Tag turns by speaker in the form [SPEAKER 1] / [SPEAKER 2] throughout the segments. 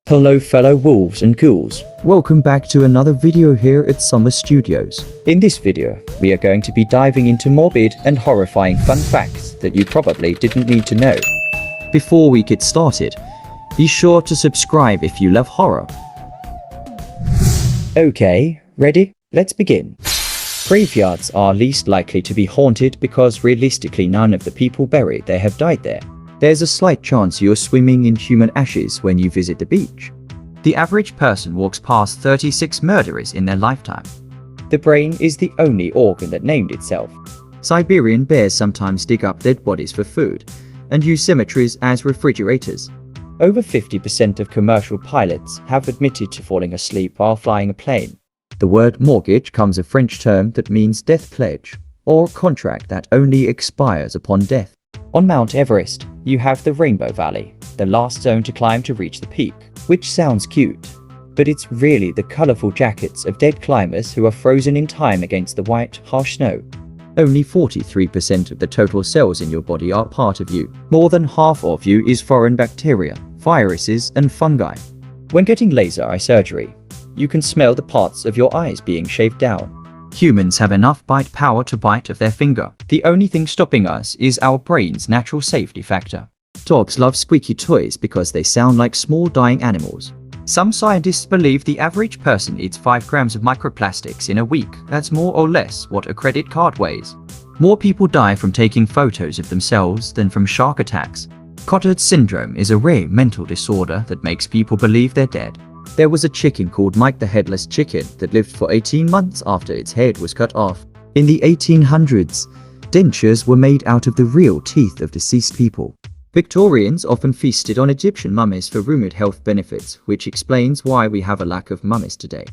[SPEAKER 1] Hello fellow wolves and ghouls.
[SPEAKER 2] Welcome back to another video here at Summer Studios.
[SPEAKER 1] In this video, we are going to be diving into morbid and horrifying fun facts that you probably didn't need to know.
[SPEAKER 2] Before we get started, be sure to subscribe if you love horror.
[SPEAKER 1] Okay, ready? Let's begin. Graveyards are least likely to be haunted because realistically none of the people buried there have died there.
[SPEAKER 2] There's a slight chance you're swimming in human ashes when you visit the beach. The average person walks past 36 murderers in their lifetime.
[SPEAKER 1] The brain is the only organ that named itself.
[SPEAKER 2] Siberian bears sometimes dig up dead bodies for food and use cemeteries as refrigerators.
[SPEAKER 1] Over 50% of commercial pilots have admitted to falling asleep while flying a plane.
[SPEAKER 2] The word mortgage comes a French term that means death pledge, or contract that only expires upon death.
[SPEAKER 1] On Mount Everest, you have the Rainbow Valley, the last zone to climb to reach the peak, which sounds cute, but it's really the colorful jackets of dead climbers who are frozen in time against the white, harsh snow.
[SPEAKER 2] Only 43% of the total cells in your body are part of you. More than half of you is foreign bacteria, viruses, and fungi.
[SPEAKER 1] When getting laser eye surgery, you can smell the parts of your eyes being shaved down.
[SPEAKER 2] Humans have enough bite power to bite of their finger.
[SPEAKER 1] The only thing stopping us is our brain's natural safety factor.
[SPEAKER 2] Dogs love squeaky toys because they sound like small dying animals.
[SPEAKER 3] Some scientists believe the average person eats 5 grams of microplastics in a week. That's more or less what a credit card weighs. More people die from taking photos of themselves than from shark attacks. Cotard syndrome is a rare mental disorder that makes people believe they're dead.
[SPEAKER 2] There was a chicken called Mike the Headless Chicken that lived for 18 months after its head was cut off. In the 1800s, dentures were made out of the real teeth of deceased people. Victorians often feasted on Egyptian mummies for rumored health benefits, which explains why we have a lack of mummies today.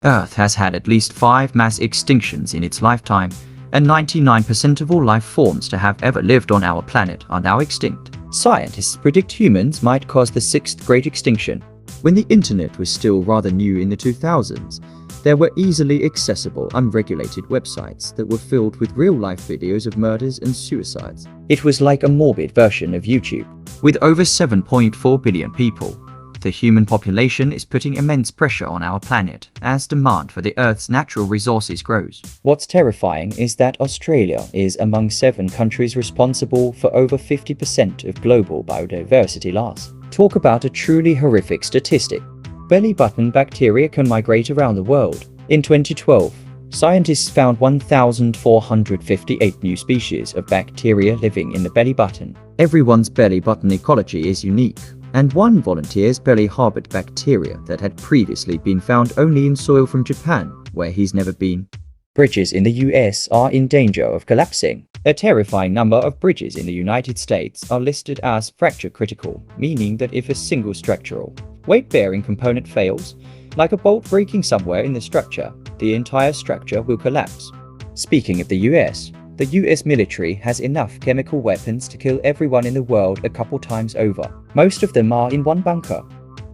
[SPEAKER 3] Earth has had at least 5 mass extinctions in its lifetime, and 99% of all life forms to have ever lived on our planet are now extinct.
[SPEAKER 1] Scientists predict humans might cause the 6th Great Extinction.
[SPEAKER 2] When the internet was still rather new in the 2000s, there were easily accessible, unregulated websites that were filled with real-life videos of murders and suicides.
[SPEAKER 1] It was like a morbid version of YouTube.
[SPEAKER 3] With over 7.4 billion people, the human population is putting immense pressure on our planet as demand for the Earth's natural resources grows.
[SPEAKER 1] What's terrifying is that Australia is among 7 countries responsible for over 50% of global biodiversity loss. Talk about a truly horrific statistic. Belly button bacteria can migrate around the world. In 2012, scientists found 1,458 new species of bacteria living in the belly button.
[SPEAKER 2] Everyone's belly button ecology is unique, and one volunteer's belly harbored bacteria that had previously been found only in soil from Japan, where he's never been.
[SPEAKER 1] Bridges in the US are in danger of collapsing. A terrifying number of bridges in the United States are listed as fracture critical, meaning that if a single structural, weight-bearing component fails, like a bolt breaking somewhere in the structure, the entire structure will collapse. Speaking of the US military has enough chemical weapons to kill everyone in the world a couple times over. Most of them are in one bunker.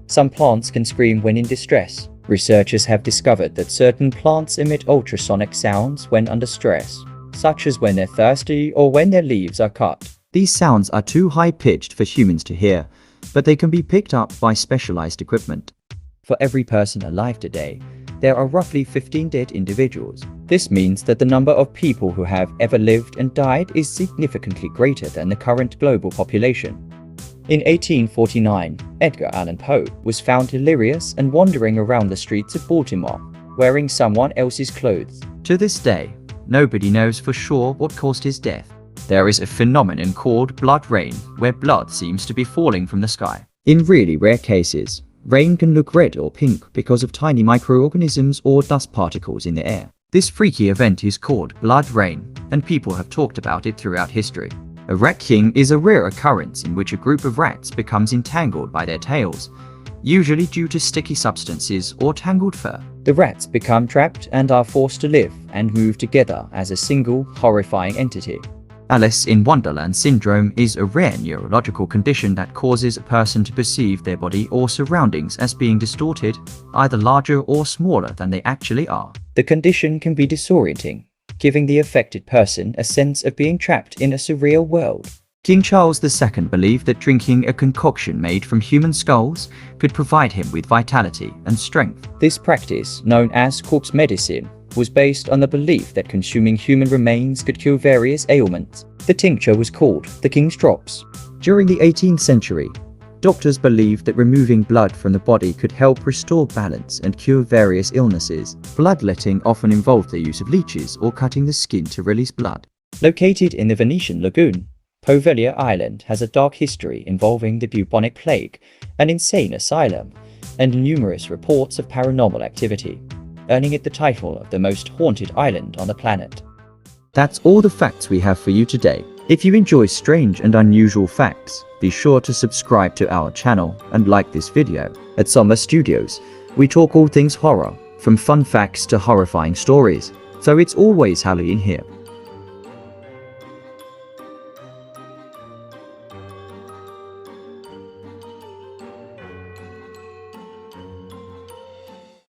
[SPEAKER 1] Some plants can scream when in distress. Researchers have discovered that certain plants emit ultrasonic sounds when under stress, such as when they're thirsty or when their leaves are cut.
[SPEAKER 2] These sounds are too high-pitched for humans to hear, but they can be picked up by specialized equipment.
[SPEAKER 1] For every person alive today, there are roughly 15 dead individuals. This means that the number of people who have ever lived and died is significantly greater than the current global population. In 1849, Edgar Allan Poe was found delirious and wandering around the streets of Baltimore, wearing someone else's clothes.
[SPEAKER 3] To this day, nobody knows for sure what caused his death. There is a phenomenon called blood rain, where blood seems to be falling from the sky.
[SPEAKER 2] In really rare cases, rain can look red or pink because of tiny microorganisms or dust particles in the air.
[SPEAKER 3] This freaky event is called blood rain, and people have talked about it throughout history. A rat king is a rare occurrence in which a group of rats becomes entangled by their tails, usually due to sticky substances or tangled fur.
[SPEAKER 1] The rats become trapped and are forced to live and move together as a single, horrifying entity.
[SPEAKER 3] Alice in Wonderland syndrome is a rare neurological condition that causes a person to perceive their body or surroundings as being distorted, either larger or smaller than they actually are.
[SPEAKER 1] The condition can be disorienting, giving the affected person a sense of being trapped in a surreal world.
[SPEAKER 3] King Charles II believed that drinking a concoction made from human skulls could provide him with vitality and strength.
[SPEAKER 1] This practice, known as corpse medicine, was based on the belief that consuming human remains could cure various ailments. The tincture was called the King's Drops.
[SPEAKER 2] During the 18th century, doctors believed that removing blood from the body could help restore balance and cure various illnesses. Bloodletting often involved the use of leeches or cutting the skin to release blood.
[SPEAKER 1] Located in the Venetian lagoon, Poveglia Island has a dark history involving the bubonic plague, an insane asylum, and numerous reports of paranormal activity, earning it the title of the most haunted island on the planet.
[SPEAKER 2] That's all the facts we have for you today. If you enjoy strange and unusual facts, be sure to subscribe to our channel and like this video. At Summer Studios, we talk all things horror, from fun facts to horrifying stories, so it's always Halloween here.